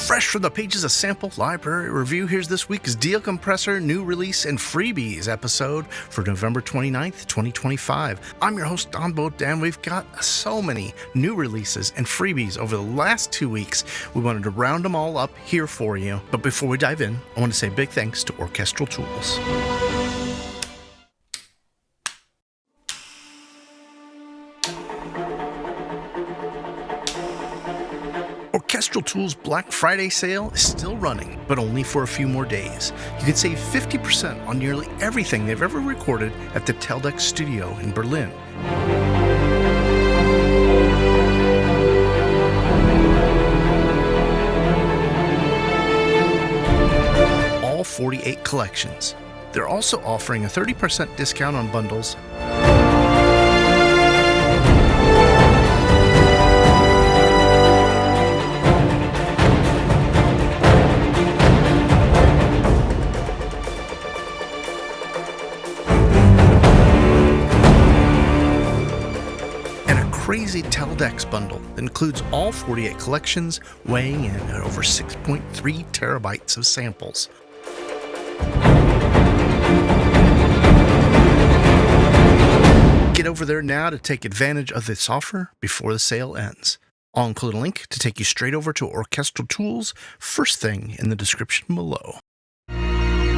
Fresh from the pages of Sample Library Review, here's this week's Deal Compressor New Release and Freebies episode for November 29th, 2025. I'm your host, Don Bodan. We've got so many new releases and freebies over the last 2 weeks. We wanted to round them all up here for you. But before we dive in, I want to say big thanks to Orchestral Tools. Orchestral Tools Black Friday sale is still running, but only for a few more days. You can save 50% on nearly everything they've ever recorded at the Teldec studio in Berlin. All 48 collections. They're also offering a 30% discount on bundles. Crazy Teldex bundle that includes all 48 collections, weighing in at over 6.3 terabytes of samples. Get over there now to take advantage of this offer before the sale ends. I'll include a link to take you straight over to Orchestral Tools, first thing in the description below.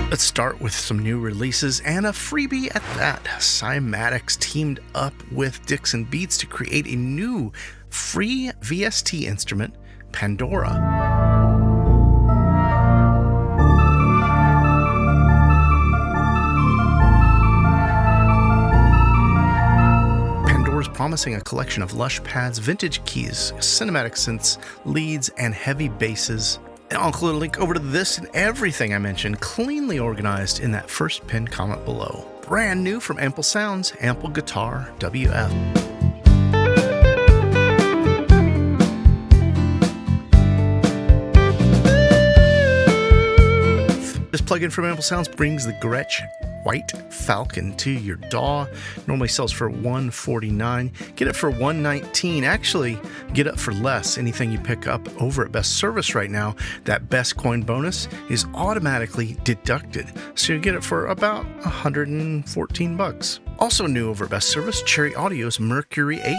Let's start with some new releases and a freebie at that. Cymatics teamed up with Dixon Beats to create a new free VST instrument, Pandora. Pandora's promising a collection of lush pads, vintage keys, cinematic synths, leads, and heavy basses. I'll include a link over to this and everything I mentioned, cleanly organized in that first pinned comment below. Brand new from Ample Sounds, Ample Guitar WF. This plugin from Ample Sounds brings the Gretsch White Falcon to your DAW. Normally sells for $149. Get it for $119. Actually, get it for less. Anything you pick up over at Best Service right now, that Best Coin bonus is automatically deducted. So you get it for about $114. Also new over at Best Service, Cherry Audio's Mercury 8.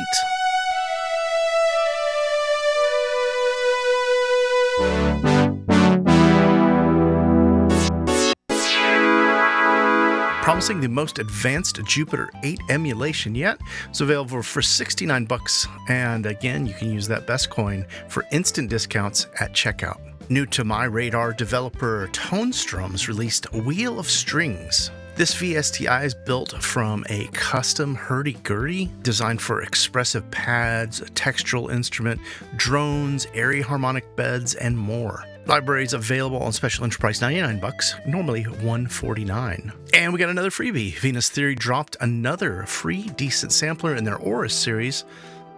Promising the most advanced Jupiter 8 emulation yet. It's available for $69, and again, you can use that Best Coin for instant discounts at checkout. New to my radar, developer Tonestrums released Wheel of Strings. This VSTI is built from a custom hurdy-gurdy designed for expressive pads, a textural instrument, drones, airy harmonic beds, and more. Library is available on special entry price $99, normally $149. And we got another freebie. Venus Theory dropped another free decent sampler in their Aura series,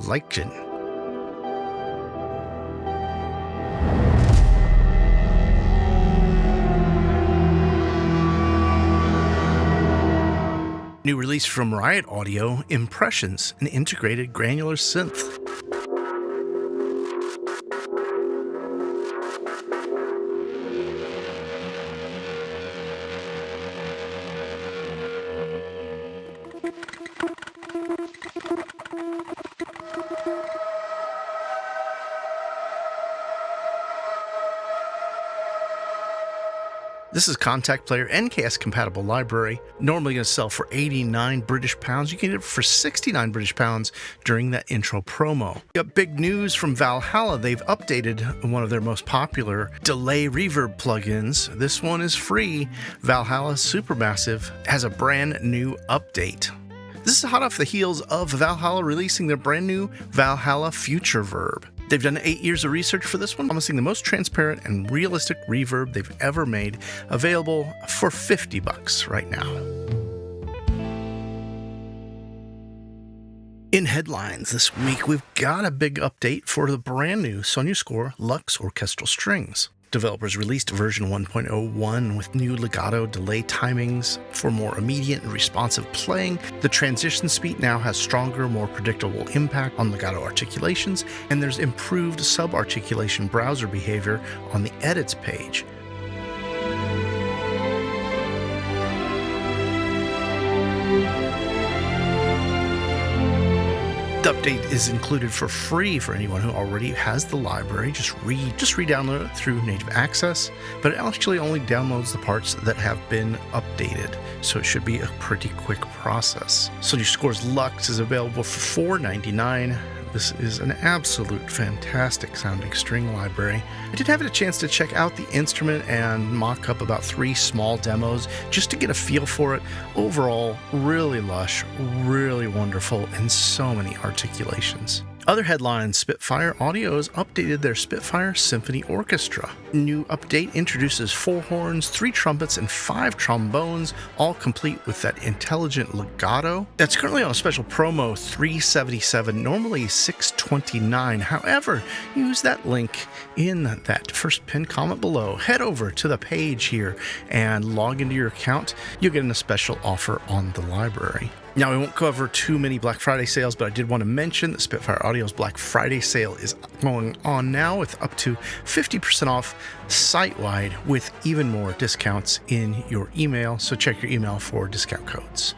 Lycan. New release from Riot Audio, Impressions, an integrated granular synth. This is Contact Player NKS compatible library. Normally going to sell for 89 British pounds. You can get it for 69 British pounds during that intro promo. Got big news from Valhalla. They've updated one of their most popular delay reverb plugins. This one is free. Valhalla Supermassive has a brand new update. This is hot off the heels of Valhalla releasing their brand new Valhalla Future Verb. They've done 8 years of research for this one, promising the most transparent and realistic reverb they've ever made, available for $50 right now. In headlines this week, we've got a big update for the brand new Sonya Score Luxe Orchestral Strings. Developers released version 1.01 with new legato delay timings for more immediate and responsive playing. The transition speed now has stronger, more predictable impact on legato articulations, and there's improved sub-articulation browser behavior on the edits page. The update is included for free for anyone who already has the library. Just re-download it through native access, but it actually only downloads the parts that have been updated, so it should be a pretty quick process. Soldier Scores Lux is available for $4.99. This is an absolute fantastic sounding string library. I did have a chance to check out the instrument and mock up about 3 small demos just to get a feel for it. Overall, really lush, really wonderful, and so many articulations. Other headlines: Spitfire Audio has updated their Spitfire Symphony Orchestra. New update introduces 4 horns, 3 trumpets, and 5 trombones, all complete with that intelligent legato. That's currently on a special promo, $377, normally $629. However, use that link in that first pinned comment below. Head over to the page here and log into your account. You'll get a special offer on the library. Now, I won't cover too many Black Friday sales, but I did want to mention that Spitfire Audio's Black Friday sale is going on now with up to 50% off site-wide with even more discounts in your email, so check your email for discount codes.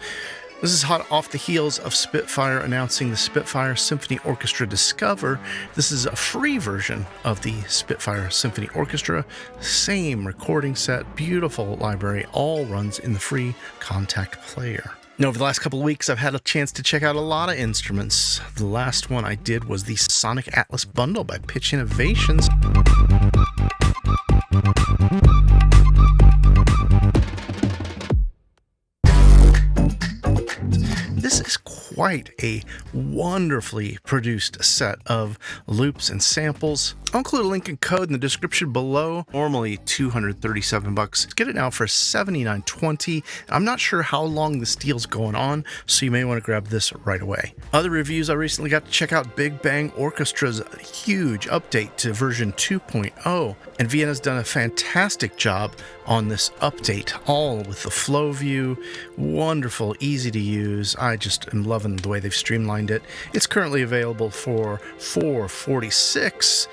This is hot off the heels of Spitfire announcing the Spitfire Symphony Orchestra Discover. This is a free version of the Spitfire Symphony Orchestra. Same recording set, beautiful library, all runs in the free Contact Player. Now, over the last couple of weeks, I've had a chance to check out a lot of instruments. The last one I did was the Sonic Atlas Bundle by Pitch Innovations. This is quite a wonderfully produced set of loops and samples. I'll include a link and code in the description below. Normally $237. Get it now for $79.20. I'm not sure how long this deal's going on, so you may want to grab this right away. Other reviews: I recently got to check out Big Bang Orchestra's huge update to version 2.0, and Vienna's done a fantastic job on this update, all with the flow view. Wonderful, easy to use. I just am loving the way they've streamlined it. It's currently available for $446.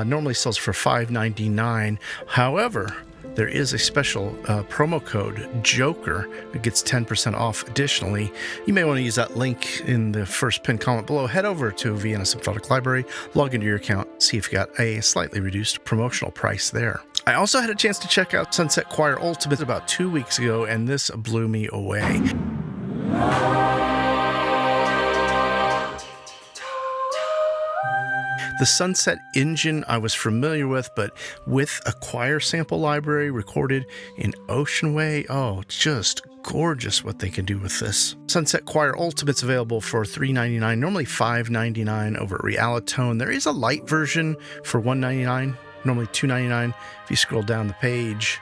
Normally sells for $599. However, there is a special promo code, Joker. It gets 10% off additionally. You may want to use that link in the first pinned comment below. Head over to Vienna Symphonic Library, log into your account, see if you got a slightly reduced promotional price there. I also had a chance to check out Sunset Choir Ultimate about 2 weeks ago, and this blew me away. The Sunset engine I was familiar with, but with a choir sample library recorded in Ocean Way, oh, just gorgeous what they can do with this. Sunset Choir Ultimate's available for $399, normally $599 over at Realitone. There is a light version for $199, normally $299. If you scroll down the page,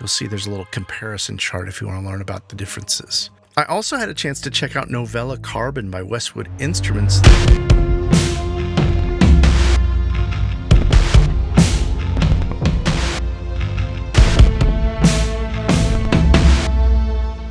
you'll see there's a little comparison chart if you want to learn about the differences. I also had a chance to check out Novella Carbon by Westwood Instruments.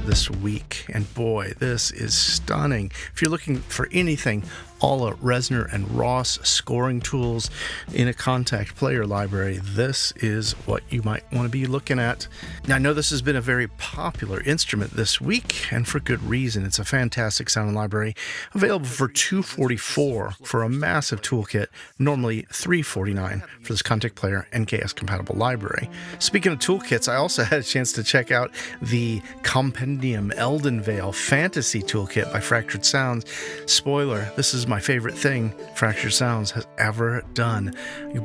This week, and boy, this is stunning. If you're looking for anything a la Resner and Ross scoring tools in a Contact Player library, this is what you might want to be looking at. Now, I know this has been a very popular instrument this week, and for good reason. It's a fantastic sounding library, available for $244 for a massive toolkit, normally $349 for this Contact Player NKS compatible library. Speaking of toolkits, I also had a chance to check out the Compendium Eldenvale Fantasy Toolkit by Fractured Sounds. Spoiler, this is my favorite thing Fractured Sounds has ever done.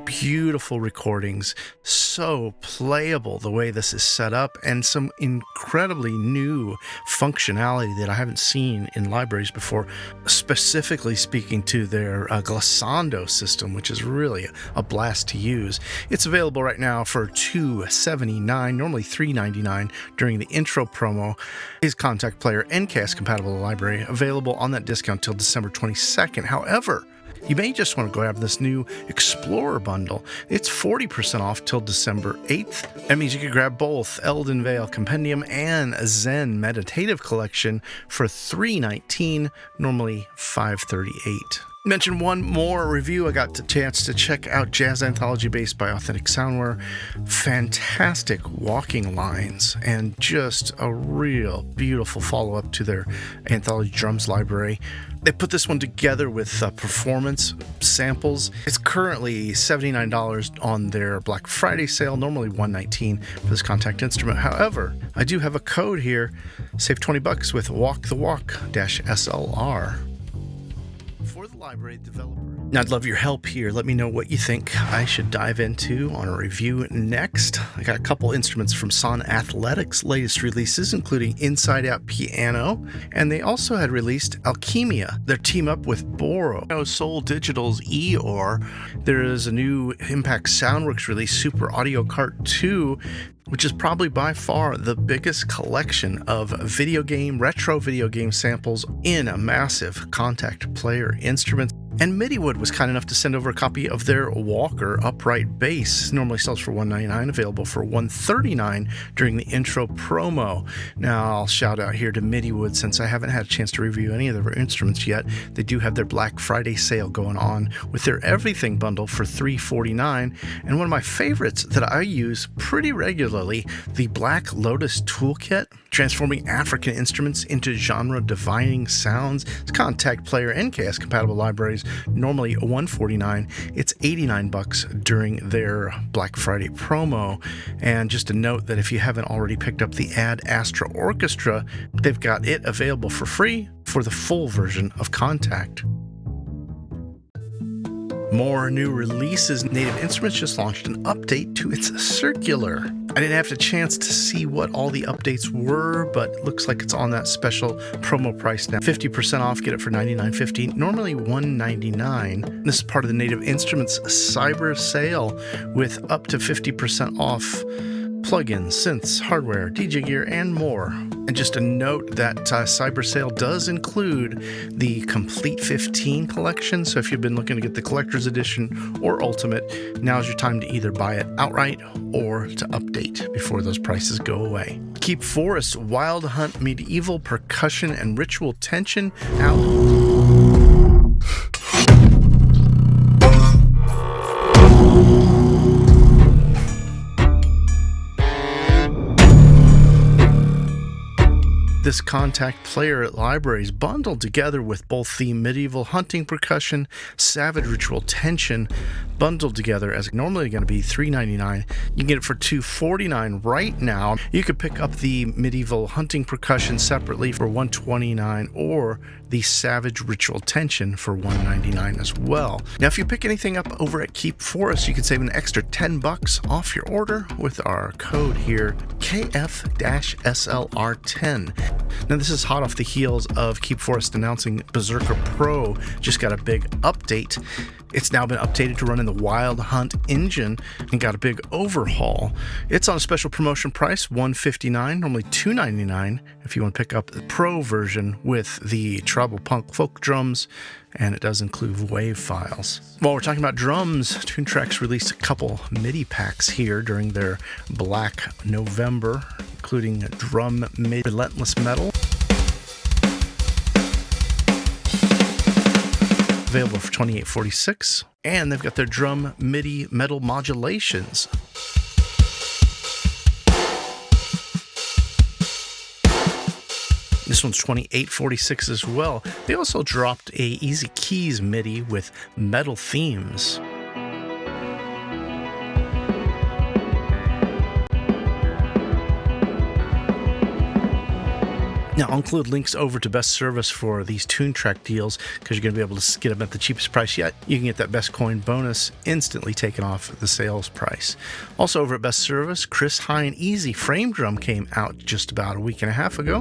Beautiful recordings, so playable the way this is set up, and some incredibly new functionality that I haven't seen in libraries before, specifically speaking to their glissando system, which is really a blast to use. It's available right now for $279, normally $399 during the intro promo. Is Contact Player NKS compatible library, available on that discount till December 22nd. However, You may just want to grab this new Explorer bundle. It's 40% off till December 8th. That means you can grab both Elden Vale Compendium and Zen Meditative Collection for $319, normally $538. Mention one more review. I got the chance to check out Jazz Anthology based by Authentic Soundware. Fantastic walking lines and just a real beautiful follow-up to their Anthology Drums library. They put this one together with performance samples. It's currently $79 on their Black Friday sale, normally $119 for this Contact instrument. However, I do have a code here. Save $20 with WalkTheWalk-SLR. For the library developer. Now, I'd love your help here. Let me know what you think I should dive into on a review next. I got a couple instruments from Son Athletic's latest releases, including Inside Out Piano, and they also had released Alchemia, their team up with Boro. Soul Digital's Eeyore. There is a new Impact Soundworks release, Super Audio Cart 2, which is probably by far the biggest collection of retro video game samples in a massive Contact player instrument. And Midiwood was kind enough to send over a copy of their Walker upright bass. Normally sells for $199, available for $139 during the intro promo. Now, I'll shout out here to Midiwood since I haven't had a chance to review any of their instruments yet. They do have their Black Friday sale going on with their Everything bundle for $349. And one of my favorites that I use pretty regularly, the Black Lotus Toolkit, transforming African instruments into genre-defining sounds. It's Contact player and KS compatible libraries, normally $149. It's $89 during their Black Friday promo. And just a note that if you haven't already picked up the Ad Astra Orchestra, they've got it available for free for the full version of Contact. More new releases. Native Instruments just launched an update to its circular. I didn't have the chance to see what all the updates were, but it looks like it's on that special promo price now. 50% off, get it for $99.50, normally $199. This is part of the Native Instruments Cyber Sale with up to 50% off plugins, synths, hardware, DJ gear, and more. And just a note that Cyber Sale does include the Complete 15 collection, so if you've been looking to get the Collector's Edition or Ultimate, now's your time to either buy it outright or to update before those prices go away. Keep Forest Wild Hunt Medieval Percussion and Ritual Tension out. This Contact player library is bundled together with both the Medieval Hunting Percussion, Savage Ritual Tension, bundled together as normally going to be $399. You can get it for $249 right now. You could pick up the Medieval Hunting Percussion separately for $129 or the Savage Ritual Tension for $199 as well. Now, if you pick anything up over at Keep Forest, you can save an extra $10 off your order with our code here, KF-SLR10. Now, this is hot off the heels of Keep Forest announcing Berserker Pro just got a big update. It's now been updated to run in the Wild Hunt engine and got a big overhaul. It's on a special promotion price, $159, normally $299 if you want to pick up the Pro version with the Tribal Punk folk drums, and it does include WAV files. While we're talking about drums, Toontracks released a couple MIDI packs here during their Black November, including Drum MIDI Relentless Metal, available for $28.46, and they've got their Drum MIDI Metal Modulations. This one's $28.46 as well. They also dropped a Easy Keys MIDI with metal themes. Now, I'll include links over to Best Service for these Toontrack deals because you're going to be able to get them at the cheapest price yet. You can get that Best Coin bonus instantly taken off the sales price. Also over at Best Service, Chris Hine Easy Frame Drum came out just about a week and a half ago.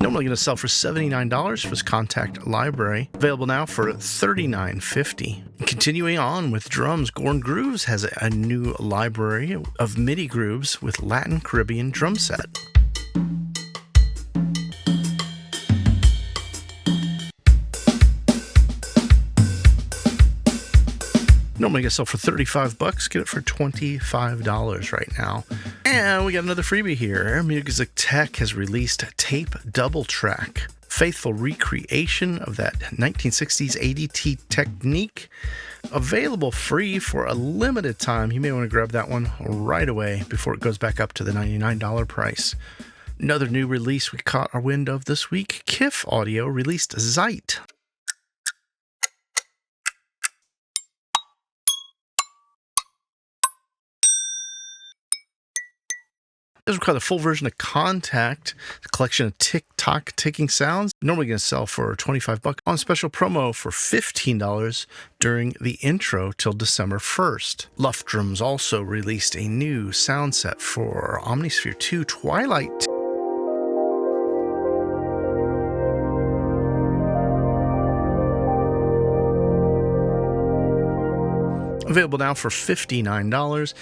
Normally going to sell for $79 for this Contact library. Available now for $39.50. Continuing on with drums, Gorn Grooves has a new library of MIDI grooves with Latin Caribbean drum set. Normally gonna sell for 35 bucks. Get it for $25 right now. And we got another freebie here. Music Tech has released Tape Double Track. Faithful recreation of that 1960s ADT technique. Available free for a limited time. You may want to grab that one right away before it goes back up to the $99 price. Another new release we caught our wind of this week. KIF Audio released Zeit. This is called the full version of Contact, a collection of tick-tock ticking sounds. Normally going to sell for 25 bucks on special promo for $15 during the intro till December 1st. Luftdrums also released a new sound set for Omnisphere 2 Twilight. Available now for $59.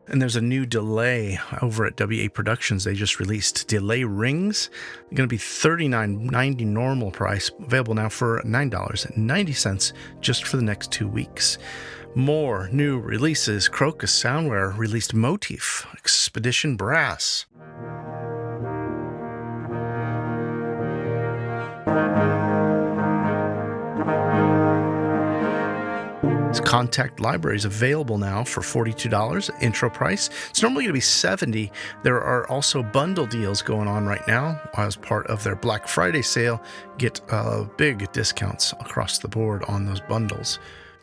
And there's a new delay over at WA Productions. They just released delay rings. They're going to be $39.90 normal price. Available now for $9.90 just for the next 2 weeks. More new releases. Crocus Soundware released Motif Expedition Brass. Contact Library is available now for $42 intro price. It's normally going to be $70. There are also bundle deals going on right now as part of their Black Friday sale. Get big discounts across the board on those bundles.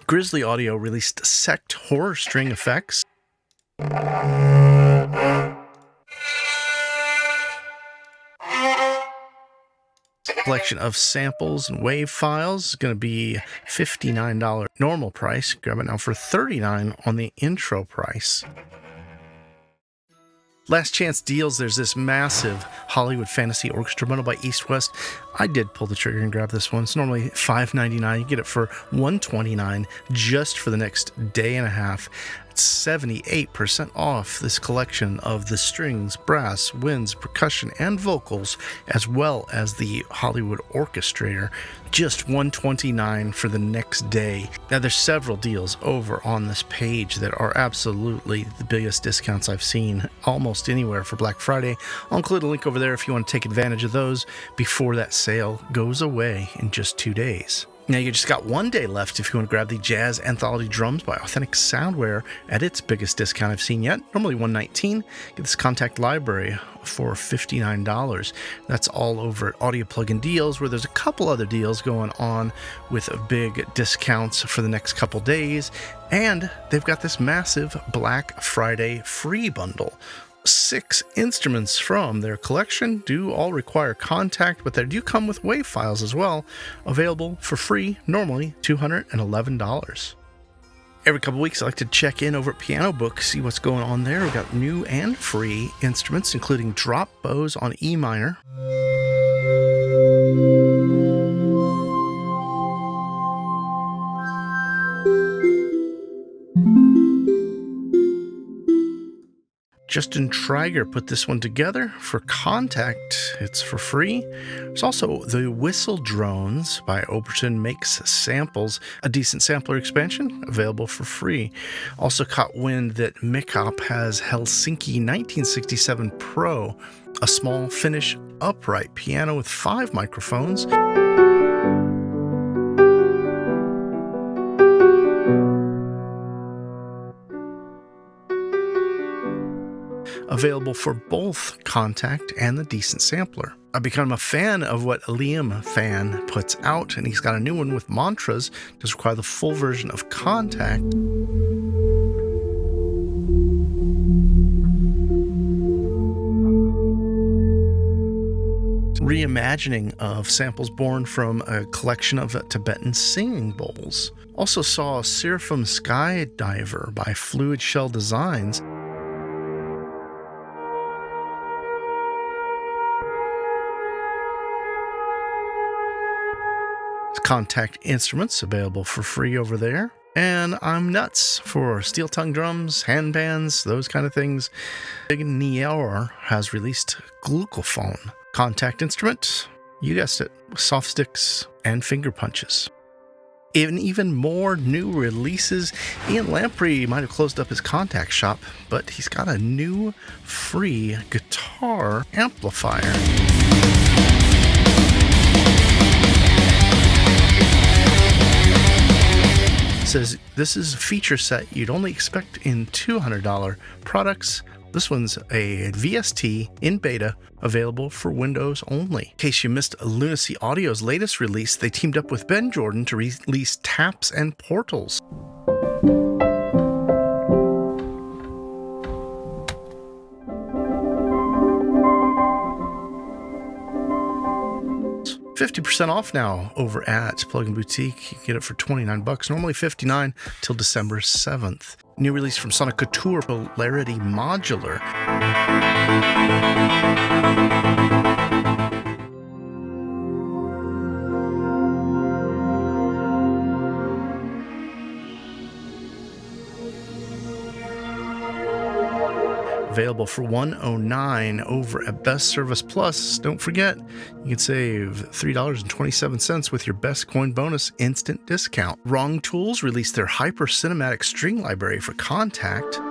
Grizzly Audio released Sect Horror String Effects. Collection of samples and wave files is going to be $59 normal price. Grab it now for $39 on the intro price. Last chance deals. There's this massive Hollywood Fantasy Orchestra bundle by East West. I did pull the trigger and grab this one. It's normally $5.99. You get it for $129 just for the next day and a half. It's 78% off this collection of the strings, brass, winds, percussion, and vocals, as well as the Hollywood Orchestrator. Just $129 for the next day. Now, there's several deals over on this page that are absolutely the biggest discounts I've seen almost anywhere for Black Friday. I'll include a link over there if you want to take advantage of those before that sale goes away in just 2 days. Now, you just got 1 day left if you want to grab the Jazz Anthology Drums by Authentic Soundware at its biggest discount I've seen yet. Normally $119. Get this Contact Library for $59. That's all over at Audio Plug-in Deals, where there's a couple other deals going on with big discounts for the next couple days. And they've got this massive Black Friday free bundle. 6 instruments from their collection do all require Contact, but they do come with WAV files as well, available for free, normally $211. Every couple weeks, I like to check in over at Piano Book, see what's going on there. We've got new and free instruments, including drop bows on E minor. Justin Traeger put this one together for Contact. It's for free. There's also the Whistle Drones by Oberton Makes Samples, a decent sampler expansion available for free. Also caught wind that Mikop has Helsinki 1967 Pro, a small Finnish upright piano with 5 microphones. Available for both Contact and the Decent Sampler. I've become a fan of what Liam Fan puts out, and he's got a new one with mantras. Does require the full version of Contact. Reimagining of samples born from a collection of Tibetan singing bowls. Also saw Seraphim Skydiver by Fluid Shell Designs. Contact instruments available for free over there. And I'm nuts for steel tongue drums, handbands, those kind of things. Big Nior has released Glucophone. Contact instrument, you guessed it, soft sticks and finger punches. In even more new releases, Ian Lamprey might have closed up his contact shop, but he's got a new free guitar amplifier. It says this is a feature set you'd only expect in $200 products. This one's a VST in beta, available for Windows only. In case you missed Lunacy Audio's latest release, they teamed up with Ben Jordan to release Taps and Portals. $50% off now over at Plug-in Boutique. You can get it for $29, normally $59 till December 7th. New release from Sonic Couture, Polarity Modular. Available for $109 over at Best Service Plus. Don't forget, you can save $3.27 with your Best Coin Bonus instant discount. Wrong Tools released their Hyper Cinematic String Library for Contact.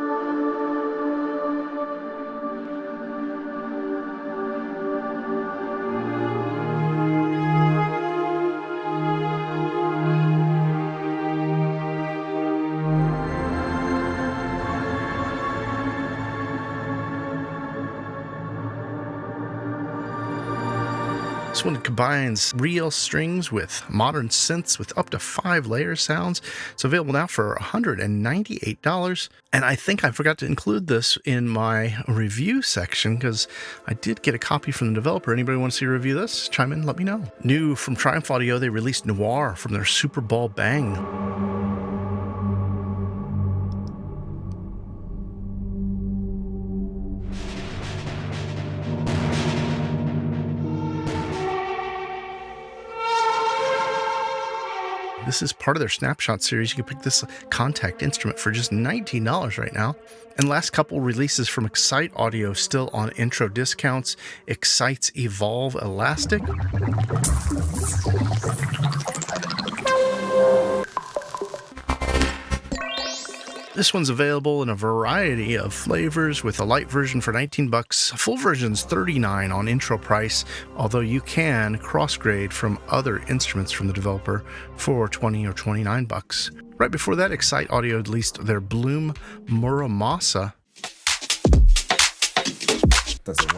This one combines real strings with modern synths with up to 5 layer sounds. It's available now for $198. And I think I forgot to include this in my review section because I did get a copy from the developer. Anybody want to see a review of this? Chime in, let me know. New from Triumph Audio, they released Noir from their Super Ball Bang. This is part of their Snapshot series. You can pick this Contact instrument for just $19 right now. And last couple releases from Excite Audio still on intro discounts. Excite's Evolve Elastic. This one's available in a variety of flavors with a light version for $19. Full version's $39 on intro price, although you can cross-grade from other instruments from the developer for $20 or $29. Right before that, Excite Audio released their Bloom Muramasa. Does it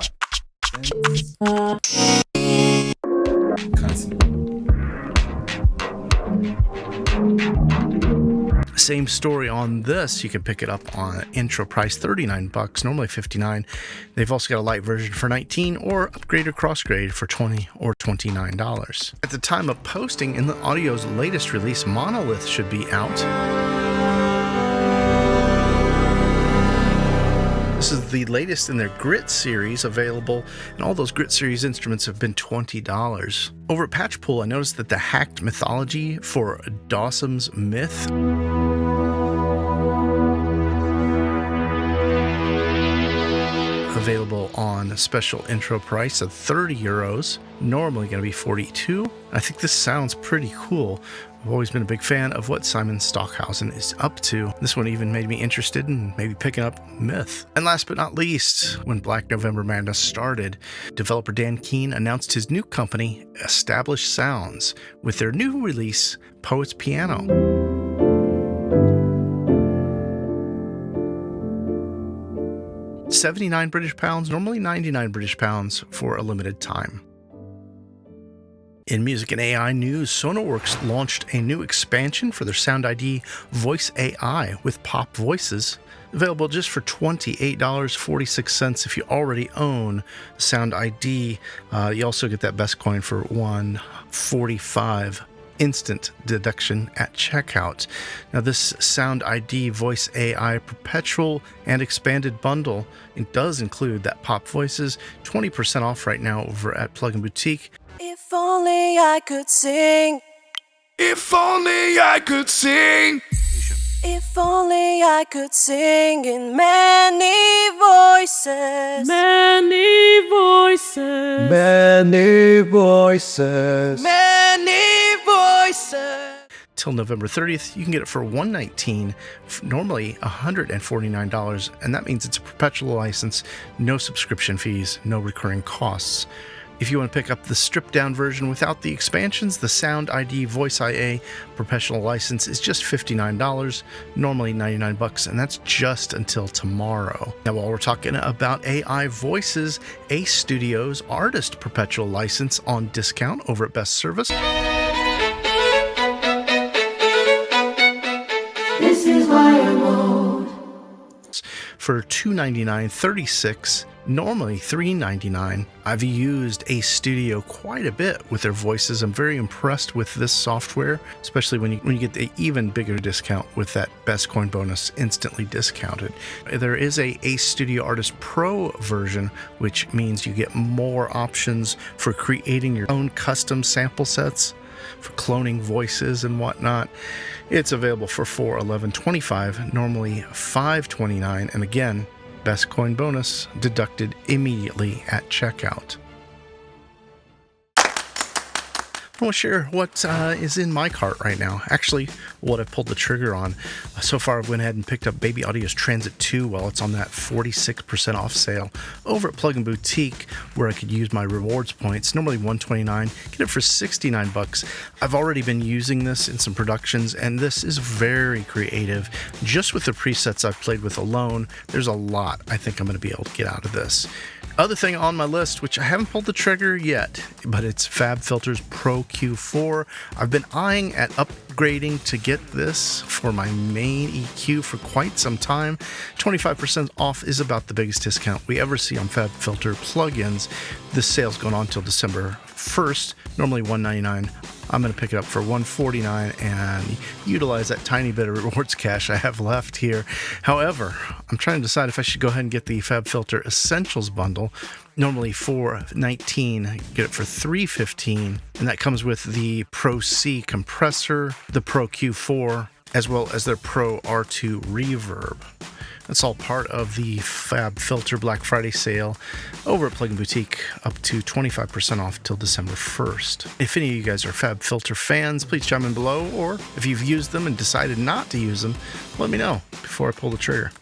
what? Same story on this. You can pick it up on intro price $39, normally $59. They've also got a light version for $19 or upgrade or crossgrade for $20 or $29. At the time of posting, in the Audio's latest release, Monolith should be out. This is the latest in their Grit series available, and all those Grit series instruments have been $20. Over at Patchpool, I noticed that the Hacked Mythology for Dawson's Myth available on a special intro price of €30, normally going to be $42. I think this sounds pretty cool. I've always been a big fan of what Simon Stockhausen is up to. This one even made me interested in maybe picking up Myth. And last but not least, when Black November Madness started, developer Dan Keene announced his new company, Established Sounds, with their new release, Poet's Piano. £79 normally £99 for a limited time. In music and AI news, Sonarworks launched a new expansion for their Sound ID Voice AI with Pop Voices, available just for $28.46 if you already own Sound ID. You also get that best coin for $145. Instant deduction at checkout. Now, this Sound ID Voice AI Perpetual and Expanded Bundle, it does include that Pop Voices, 20% off right now over at Plug-in Boutique. If only I could sing. If only I could sing. If only I could sing in many voices. Many voices. Many voices. Many voices. till November 30th. You can get it for $119, normally $149, and that means it's a perpetual license, no subscription fees, no recurring costs. If you want to pick up the stripped-down version without the expansions, the Sound ID Voice IA professional license is just $59, normally $99, and that's just until tomorrow. Now, while we're talking about AI voices, Ace Studios Artist Perpetual License on discount over at Best Service. This is wire mode. For $299, 36, normally $399. I've used Ace Studio quite a bit with their voices. I'm very impressed with this software, especially when you get the even bigger discount with that Best Coin bonus instantly discounted. There is a Ace Studio Artist Pro version, which means you get more options for creating your own custom sample sets, for cloning voices and whatnot. It's available for $411.25, normally $529, and again, Best Coin bonus deducted immediately at checkout. I want to share what is in my cart right now. Actually, what I've pulled the trigger on. So far, I've went ahead and picked up Baby Audio's Transit 2 while it's on that 46% off sale over at Plug & Boutique, where I could use my rewards points. Normally $129, get it for $69. I've already been using this in some productions, and this is very creative. Just with the presets I've played with alone, there's a lot I think I'm going to be able to get out of this. Other thing on my list, which I haven't pulled the trigger yet, but it's FabFilter's Pro Q4. I've been eyeing at upgrading to get this for my main EQ for quite some time. 25% off is about the biggest discount we ever see on FabFilter plugins. This sale's going on until December 1st, normally $199. I'm going to pick it up for $149 and utilize that tiny bit of rewards cash I have left here. However, I'm trying to decide if I should go ahead and get the FabFilter Essentials bundle. Normally $419, get it for $315, and that comes with the Pro C compressor, the Pro Q4, as well as their Pro R2 reverb. That's all part of the FabFilter Black Friday sale over at Plug & Boutique, up to 25% off till December 1st. If any of you guys are FabFilter fans, please chime in below, or if you've used them and decided not to use them, let me know before I pull the trigger.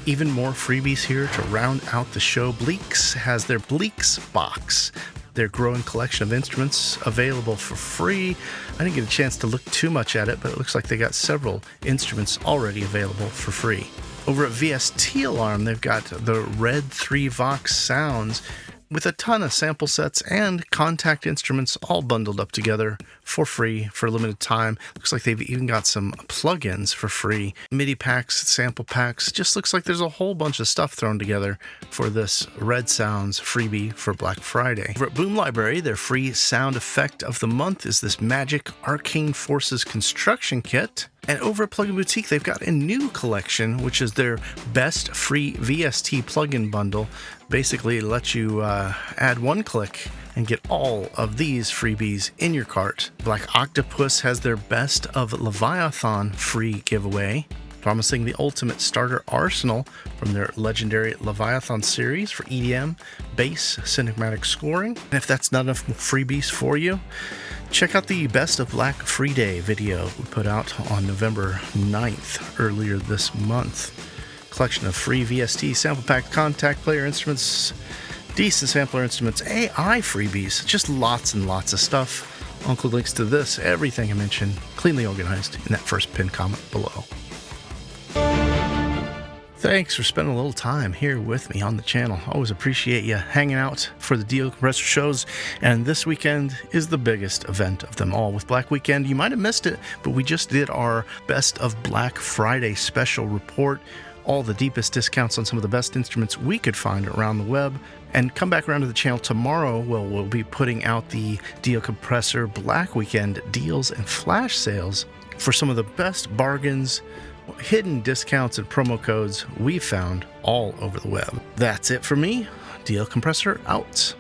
Even more freebies here to round out the show. Bleeks has their Bleeks box, their growing collection of instruments available for free. I didn't get a chance to look too much at it, but it looks like they got several instruments already available for free. Over at VST Alarm, they've got the Red 3 Vox sounds with a ton of sample sets and contact instruments all bundled up together for free for a limited time. Looks like they've even got some plugins for free. MIDI packs, sample packs. Just looks like there's a whole bunch of stuff thrown together for this Red Sounds freebie for Black Friday. Over at Boom Library, their free sound effect of the month is this Magic Arcane Forces construction kit. And over at Plug & Boutique, they've got a new collection, which is their best free VST plugin bundle. Basically, it lets you add one click and get all of these freebies in your cart. Black Octopus has their Best of Leviathan free giveaway, promising the ultimate starter arsenal from their legendary Leviathan series for EDM, bass, cinematic scoring. And if that's not enough freebies for you, check out the Best of Black Free Day video we put out on November 9th, earlier this month. Collection of free VST sample pack contact player instruments, decent sampler instruments, AI freebies, just lots and lots of stuff. I'll include links to this, everything I mentioned, cleanly organized in that first pinned comment below. Thanks for spending a little time here with me on the channel. Always appreciate you hanging out for the Deal Compressor shows. And this weekend is the biggest event of them all. With Black Weekend, you might have missed it, but we just did our Best of Black Friday special report. All the deepest discounts on some of the best instruments we could find around the web. And come back around to the channel tomorrow. We'll be putting out the Deal Compressor Black Weekend deals and flash sales for some of the best bargains, hidden discounts, and promo codes we found all over the web. That's it for me. Deal Compressor out.